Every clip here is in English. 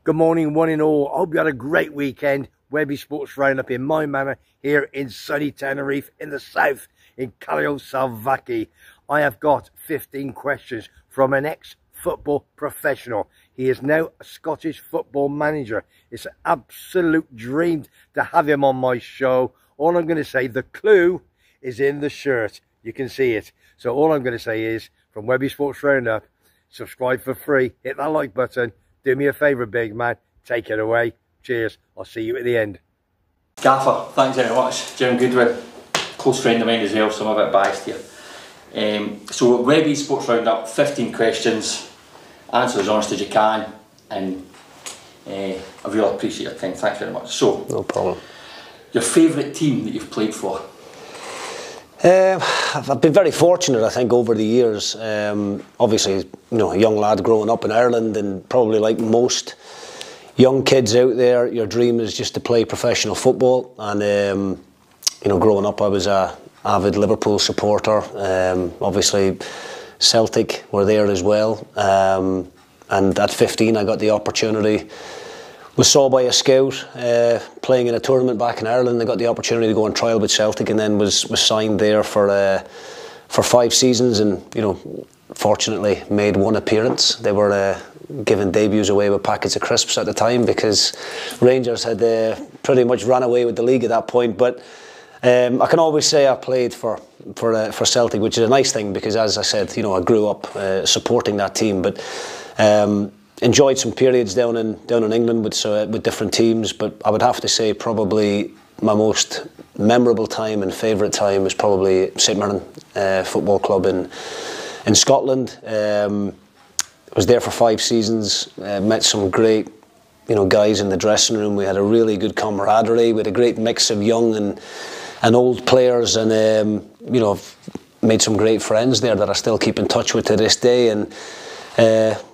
Good morning, one and all. I hope you had a great weekend. Webby Sports Roundup in my manor here in sunny Tenerife in the south in Calio Salvaki. I have got 15 questions from an ex-football professional. He is now a Scottish football manager. It's an absolute dream to have him on my show. All I'm going to say, the clue is in the shirt. You can see it. So all I'm going to say is, from Webby Sports Roundup, subscribe for free, hit that like button. Do me a favour, big man. Take it away. Cheers. I'll see you at the end. Gaffer, thanks very much. Jim Goodwin, close friend of mine as well, so I'm a bit biased here. So Webby's Sports Roundup, 15 questions. Answer as honest as you can, and I really appreciate your time. Thanks very much. So, no problem. Your favourite team that you've played for? I've been very fortunate, I think, over the years. Obviously, you know, a young lad growing up in Ireland, and probably like most young kids out there, your dream is just to play professional football. And you know, growing up, I was a avid Liverpool supporter. Obviously, Celtic were there as well. And at 15, I got the opportunity. Was saw by a scout playing in a tournament back in Ireland. I got the opportunity to go on trial with Celtic, and then was signed there for 5 seasons, and you know, fortunately made one appearance. They were giving debuts away with packets of crisps at the time because Rangers had pretty much ran away with the league at that point. But I can always say I played for Celtic, which is a nice thing because, as I said, you know, I grew up supporting that team, but. Enjoyed some periods down in England with different teams, but I would have to say probably my most memorable time and favourite time was probably St Mirren Football Club in Scotland. I was there for 5 seasons. Met some great, you know, guys in the dressing room. We had a really good camaraderie. We had a great mix of young and old players, and you know, I've made some great friends there that I still keep in touch with to this day. And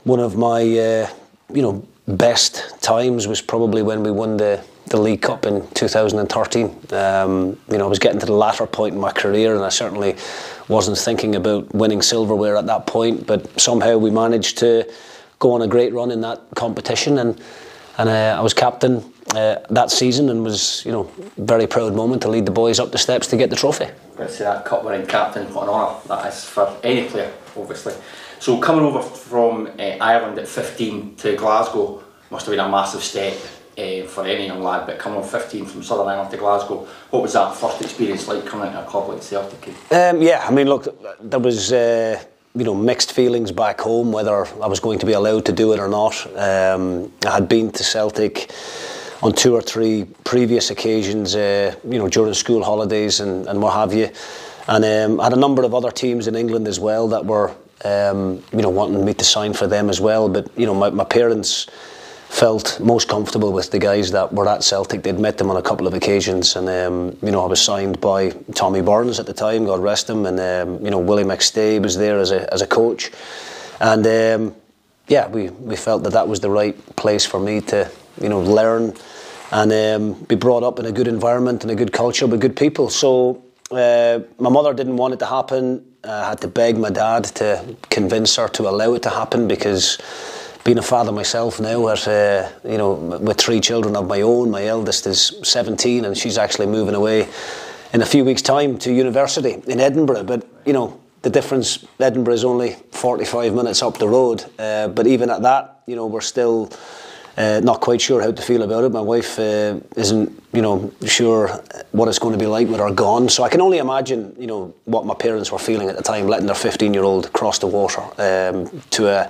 one of my you know, best times was probably when we won the League Cup in 2013. You know, I was getting to the latter point in my career, and I certainly wasn't thinking about winning silverware at that point, but somehow we managed to go on a great run in that competition, and I was captain that season, and was, you know, very proud moment to lead the boys up the steps to get the trophy. I'm going to say that cup winning captain, what an honour that is for any player, obviously. So coming over from Ireland at 15 to Glasgow must have been a massive step for any young lad, but coming over 15 from Southern Ireland to Glasgow, what was that first experience like coming into a club like Celtic? Yeah, I mean, look, there was you know, mixed feelings back home whether I was going to be allowed to do it or not. I had been to Celtic on 2 or 3 previous occasions, you know, during school holidays and what have you, and I had a number of other teams in England as well that were you know, wanting me to sign for them as well, but you know, my parents felt most comfortable with the guys that were at Celtic. They'd met them on a couple of occasions, and you know, I was signed by Tommy Burns at the time, God rest him, and you know, Willie McStay was there as a coach, and yeah, we felt that was the right place for me to, you know, learn and be brought up in a good environment and a good culture with good people. So my mother didn't want it to happen. I had to beg my dad to convince her to allow it to happen, because being a father myself now, at you know, with 3 children of my own, my eldest is 17 and she's actually moving away in a few weeks' time to university in Edinburgh. But you know, the difference, Edinburgh is only 45 minutes up the road, but even at that, you know, we're still not quite sure how to feel about it. My wife isn't, you know, sure what it's going to be like with her gone. So I can only imagine, you know, what my parents were feeling at the time, letting their 15-year-old cross the water to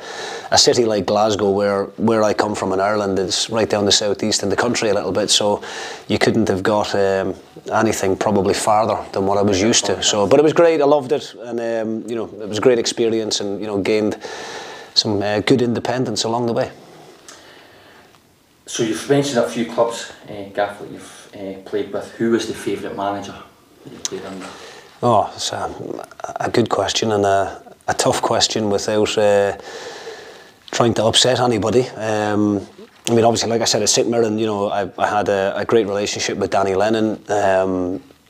a city like Glasgow, where I come from in Ireland. It's right down the southeast in the country a little bit, so you couldn't have got anything probably farther than what I was used to. So, but it was great. I loved it, and you know, it was a great experience, and you know, gained some good independence along the way. So you've mentioned a few clubs, Gaff, that you've played with. Who was the favourite manager that you played under? Oh, it's a good question, and a tough question without trying to upset anybody. I mean, obviously, like I said, at St Mirren, you know, I had a great relationship with Danny Lennon.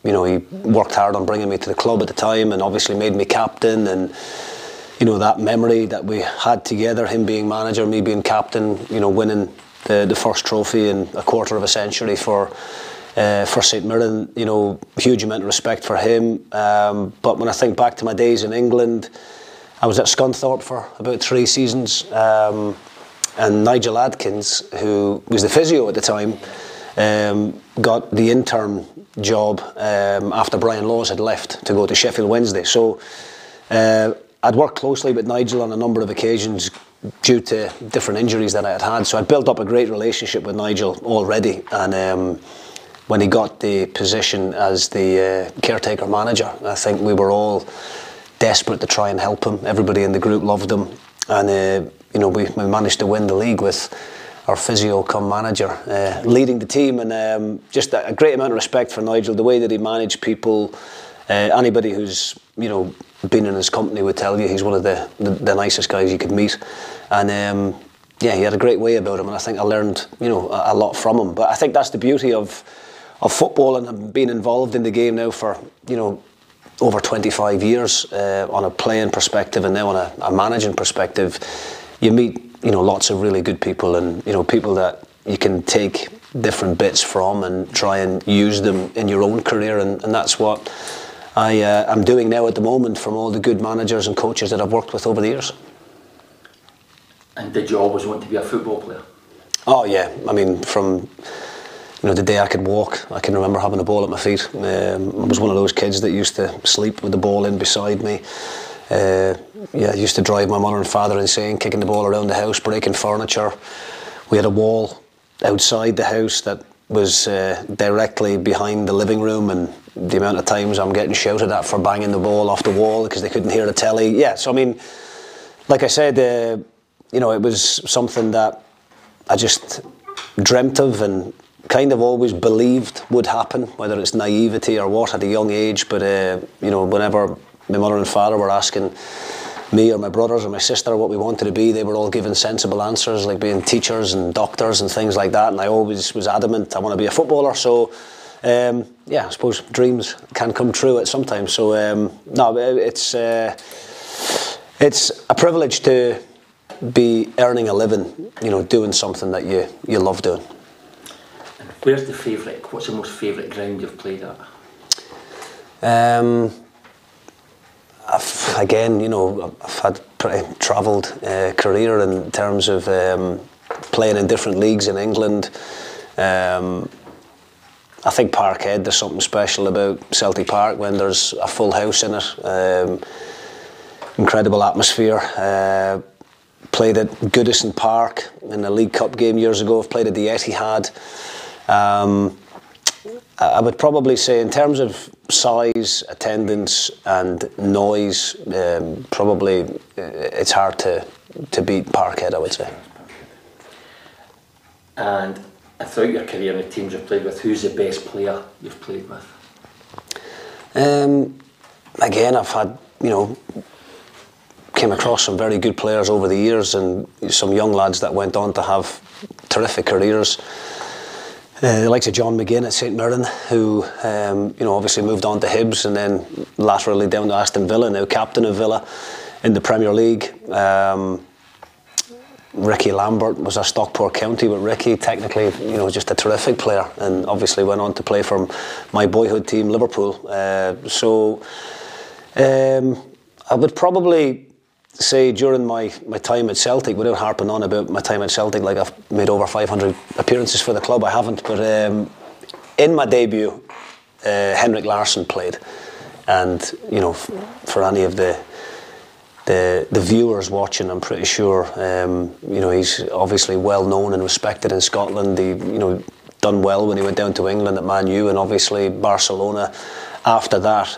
You know, he worked hard on bringing me to the club at the time, and obviously made me captain, and you know, that memory that we had together, him being manager, me being captain, you know, winning the first trophy in a quarter of a century for St Mirren. You know, huge amount of respect for him. But when I think back to my days in England, I was at Scunthorpe for about 3 seasons, and Nigel Adkins, who was the physio at the time, got the intern job after Brian Laws had left to go to Sheffield Wednesday. So I'd worked closely with Nigel on a number of occasions due to different injuries that I had had. So I'd built up a great relationship with Nigel already, and when he got the position as the caretaker manager, I think we were all desperate to try and help him. Everybody in the group loved him, and you know, we managed to win the league with our physio come manager leading the team, and just a great amount of respect for Nigel, the way that he managed people. Anybody who's, you know, been in his company would tell you he's one of the nicest guys you could meet, and yeah, he had a great way about him, and I think I learned, you know, a lot from him. But I think that's the beauty of football, and I've been involved in the game now for, you know, over 25 years on a playing perspective, and now on a managing perspective. You meet, you know, lots of really good people, and, you know, people that you can take different bits from and try and use them in your own career, and that's what I'm doing now at the moment from all the good managers and coaches that I've worked with over the years. And did you always want to be a football player? Oh yeah, I mean, from, you know, the day I could walk, I can remember having a ball at my feet. I was one of those kids that used to sleep with the ball in beside me. Yeah, I used to drive my mother and father insane, kicking the ball around the house, breaking furniture. We had a wall outside the house that was directly behind the living room, and the amount of times I'm getting shouted at for banging the ball off the wall because they couldn't hear the telly. Yeah, so I mean, like I said, you know, it was something that I just dreamt of and kind of always believed would happen, whether it's naivety or what at a young age. But you know, whenever my mother and father were asking me or my brothers or my sister what we wanted to be, they were all given sensible answers, like being teachers and doctors and things like that, and I always was adamant I want to be a footballer. So yeah, I suppose dreams can come true at some time. So no, it's a privilege to be earning a living, you know, doing something that you love doing. And what's the most favourite ground you've played at? Again, you know, I've had a pretty travelled career in terms of playing in different leagues in England. I think Parkhead, there's something special about Celtic Park when there's a full house in it. Incredible atmosphere. Played at Goodison Park in a League Cup game years ago. I've played at the Etihad. I would probably say, in terms of size, attendance and noise, probably it's hard to beat Parkhead, I would say. And throughout your career and the teams you've played with, who's the best player you've played with? Again, I've had, you know, came across some very good players over the years, and some young lads that went on to have terrific careers. The likes of John McGinn at St Mirren, who you know, obviously moved on to Hibs and then laterally down to Aston Villa, now captain of Villa in the Premier League. Ricky Lambert was at Stockport County, but Ricky, technically, you know, just a terrific player, and obviously went on to play for my boyhood team, Liverpool. So I would probably say during my time at Celtic, without harping on about my time at Celtic, like I've made over 500 appearances for the club, I haven't, but in my debut, Henrik Larsson played, and you know, for any of the viewers watching, I'm pretty sure you know, he's obviously well known and respected in Scotland. He, you know, done well when he went down to England at Man U and obviously Barcelona after that,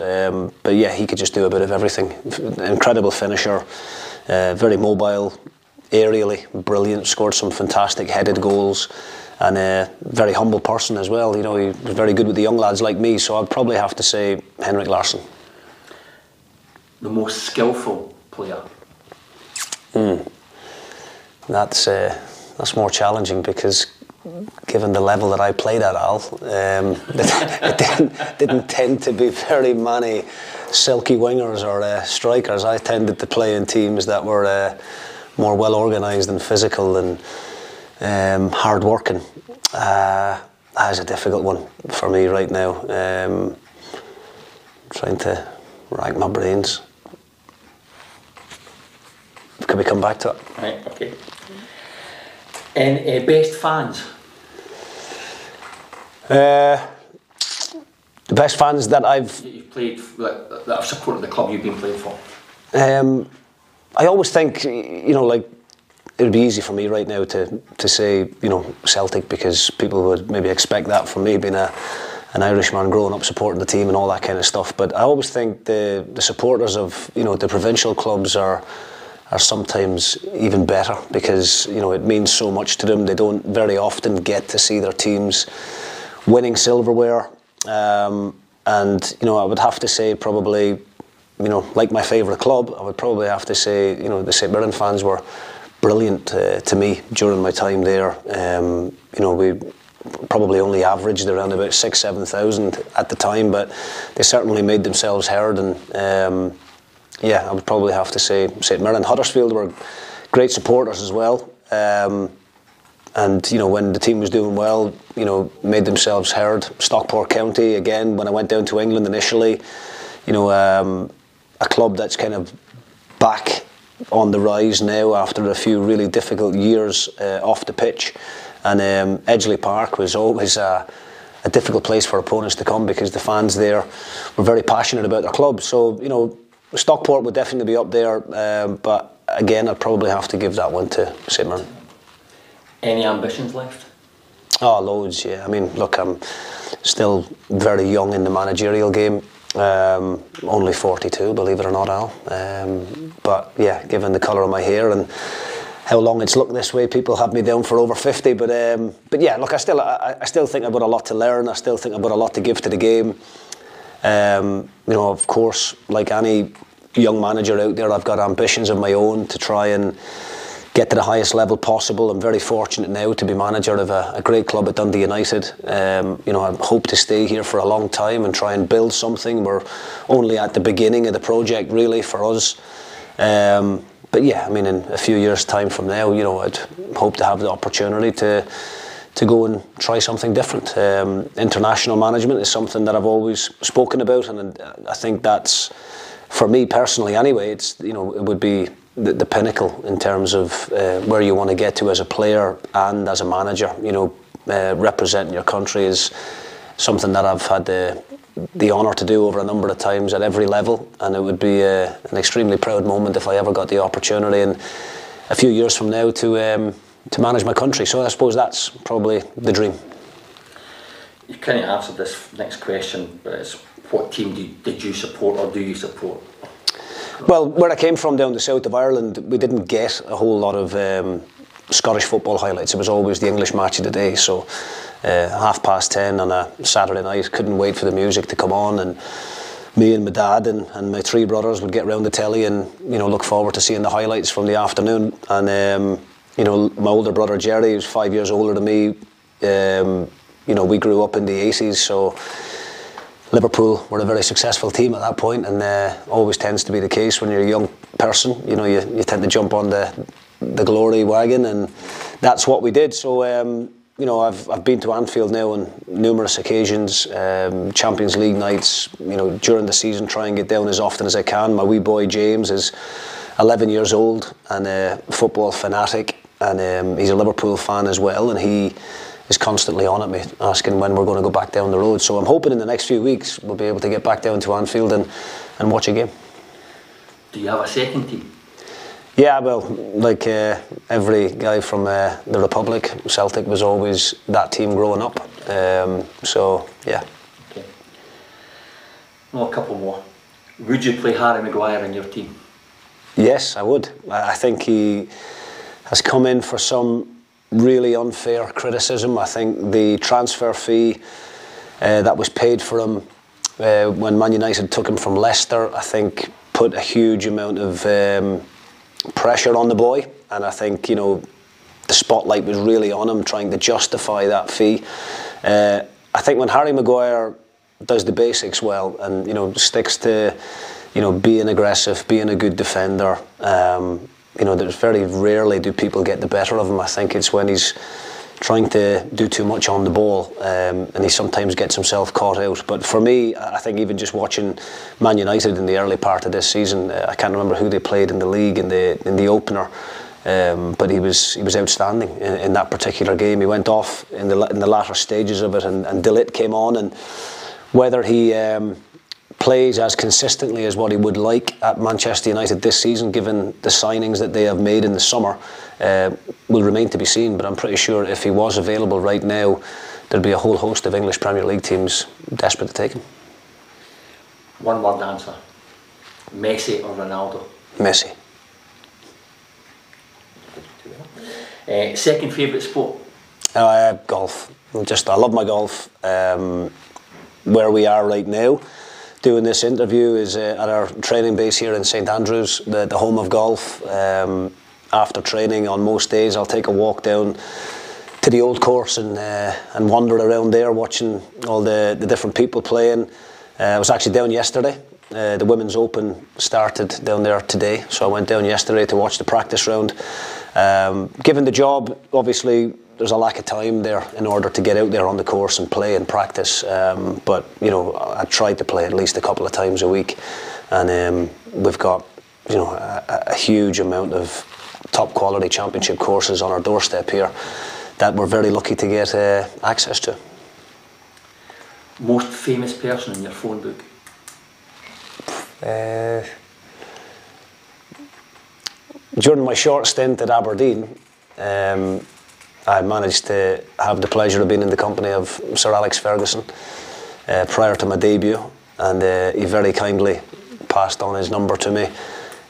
but yeah, he could just do a bit of everything. Incredible finisher, very mobile, aerially brilliant, scored some fantastic headed goals, and a very humble person as well. You know, he was very good with the young lads like me, so I'd probably have to say Henrik Larsson. The most skillful player? That's more challenging, because given the level that I played at, Al, it didn't tend to be very many silky wingers or strikers. I tended to play in teams that were more well organised and physical, and hard working. That is a difficult one for me right now. Trying to rack my brains. Could we come back to it? Right, okay. And best fans? The best fans that you've played, that have supported the club you've been playing for. I always think, like, it would be easy for me right now to say, Celtic, because people would maybe expect that from me, being an Irishman growing up supporting the team and all that kind of stuff. But I always think the supporters of the provincial clubs are sometimes even better, because it means so much to them. They don't very often get to see their teams winning silverware, and I would have to say probably, like my favourite club, I would probably have to say the St Mirren fans were brilliant to me during my time there. We probably only averaged around about 6,000-7,000 at the time, but they certainly made themselves heard. And I would probably have to say St Mirren. Huddersfield were great supporters as well, and when the team was doing well, made themselves heard. Stockport County, again, when I went down to England initially, a club that's kind of back on the rise now after a few really difficult years off the pitch. And Edgeley Park was always a difficult place for opponents to come, because the fans there were very passionate about their club. So, Stockport would definitely be up there, but again, I'd probably have to give that one to St Mirren. Any ambitions left? Oh, loads, yeah. I mean, look, I'm still very young in the managerial game. Only 42, believe it or not, Al. But yeah, given the colour of my hair and how long it's looked this way, people have me down for over 50. But yeah, look, I still think I've got a lot to learn. I still think I've got a lot to give to the game. Of course, like any young manager out there, I've got ambitions of my own to try and get to the highest level possible. I'm very fortunate now to be manager of a great club at Dundee United. I hope to stay here for a long time and try and build something. We're only at the beginning of the project, really, for us. But yeah, I mean, in a few years' time from now, I'd hope to have the opportunity to go and try something different. International management is something that I've always spoken about, and I think that's, for me personally anyway, it would be the pinnacle in terms of where you want to get to as a player and as a manager. Representing your country is something that I've had the honour to do over a number of times at every level, and it would be an extremely proud moment if I ever got the opportunity in a few years from now to manage my country. So I suppose that's probably the dream. You kind of answered this next question, but it's what team did you support, or do you support? Well, where I came from down the south of Ireland, we didn't get a whole lot of Scottish football highlights. It was always the English match of the day. So 10:30 on a Saturday night, couldn't wait for the music to come on, and me and my dad and my three brothers would get round the telly and look forward to seeing the highlights from the afternoon. And my older brother Jerry, who's 5 years older than me, we grew up in the 80s, so Liverpool were a very successful team at that point, and always tends to be the case when you're a young person. You tend to jump on the glory wagon, and that's what we did. So I've been to Anfield now on numerous occasions, Champions League nights. During the season, try and get down as often as I can. My wee boy James is 11 years old and a football fanatic, and he's a Liverpool fan as well, and he is constantly on at me asking when we're going to go back down the road. So I'm hoping in the next few weeks we'll be able to get back down to Anfield and watch a game. Do you have a second team? Yeah, well, like every guy from the Republic, Celtic was always that team growing up. So yeah. Okay. Well, a couple more. Would you play Harry Maguire in your team? Yes, I would. I think he has come in for some really unfair criticism. I think the transfer fee that was paid for him when Man United took him from Leicester, I think put a huge amount of pressure on the boy, and I think the spotlight was really on him trying to justify that fee. I think when Harry Maguire does the basics well and sticks to being aggressive, being a good defender, you know, there's very rarely do people get the better of him. I think it's when he's trying to do too much on the ball, and he sometimes gets himself caught out. But for me, I think even just watching Man United in the early part of this season, I can't remember who they played in the league in the opener, but he was outstanding in that particular game. He went off in the latter stages of it, and De Ligt came on, and whether he plays as consistently as what he would like at Manchester United this season, given the signings that they have made in the summer, will remain to be seen. But I'm pretty sure if he was available right now, there'd be a whole host of English Premier League teams desperate to take him. One word answer: Messi or Ronaldo? Messi. Second favourite sport? Golf. I love my golf. Where we are right now, doing this interview, is at our training base here in St Andrews, the home of golf. After training on most days, I'll take a walk down to the old course and wander around there, watching all the different people playing. I was actually down yesterday. The Women's Open started down there today, so I went down yesterday to watch the practice round. Given the job, obviously there's a lack of time there in order to get out there on the course and play and practice, but you know, I tried to play at least a couple of times a week, and we've got, you know, a huge amount of top quality championship courses on our doorstep here that we're very lucky to get access to. Most famous person in your phone book? During my short stint at Aberdeen, I managed to have the pleasure of being in the company of Sir Alex Ferguson prior to my debut, and he very kindly passed on his number to me.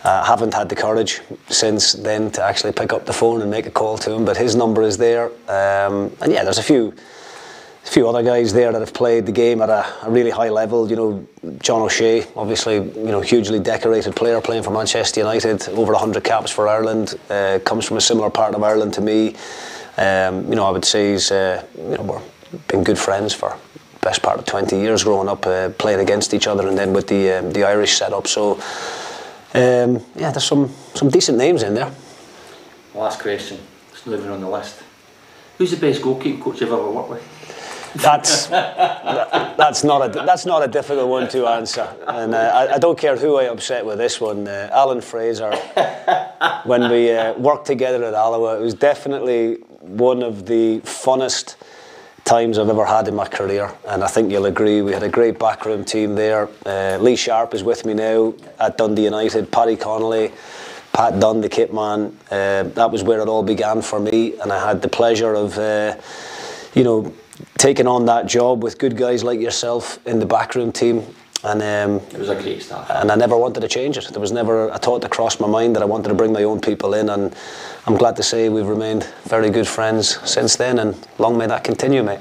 I haven't had the courage since then to actually pick up the phone and make a call to him, but his number is there. And yeah, there's a few other guys there that have played the game at a really high level. You know, John O'Shea, obviously, you know, hugely decorated player playing for Manchester United, over 100 caps for Ireland, comes from a similar part of Ireland to me. You know, I would say he's, you know, we've been good friends for the best part of 20 years growing up, playing against each other, and then with the Irish setup. So yeah, there's some decent names in there. Last question, it's not even on the list. Who's the best goalkeeping coach you've ever worked with? That's not a difficult one to answer, and I don't care who I upset with this one. Alan Fraser, when we worked together at Alloa, it was definitely one of the funnest times I've ever had in my career, and I think you'll agree. We had a great backroom team there. Lee Sharp is with me now at Dundee United. Paddy Connolly, Pat Dunn, the kit man. That was where it all began for me, and I had the pleasure of, you know, taking on that job with good guys like yourself in the backroom team. And it was a great start. And I never wanted to change it. There was never a thought that crossed my mind that I wanted to bring my own people in, and I'm glad to say we've remained very good friends since then, and long may that continue, mate.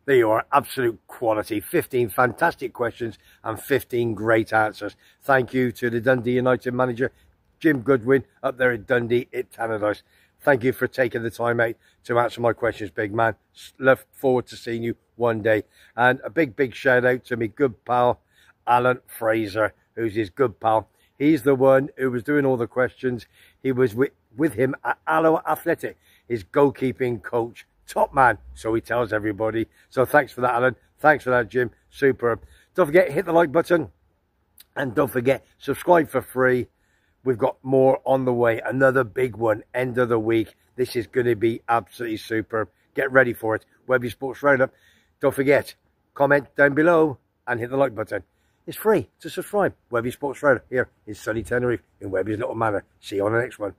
There you are, absolute quality. 15 fantastic questions and 15 great answers. Thank you to the Dundee United manager, Jim Goodwin, up there at Dundee at Tannadice. Thank you for taking the time out to answer my questions, big man. Look forward to seeing you one day. And a big shout out to me good pal, Alan Fraser, who's his good pal. He's the one who was doing all the questions. He was with him at Alloa Athletic, his goalkeeping coach. Top man, so he tells everybody. So thanks for that, Alan. Thanks for that, Jim. Superb. Don't forget, hit the like button. And don't forget, subscribe for free. We've got more on the way. Another big one, end of the week. This is going to be absolutely superb. Get ready for it. Webby Sports Roundup. Don't forget, comment down below and hit the like button. It's free to subscribe. Webby Sports Roundup here in sunny Tenerife in Webby's little manor. See you on the next one.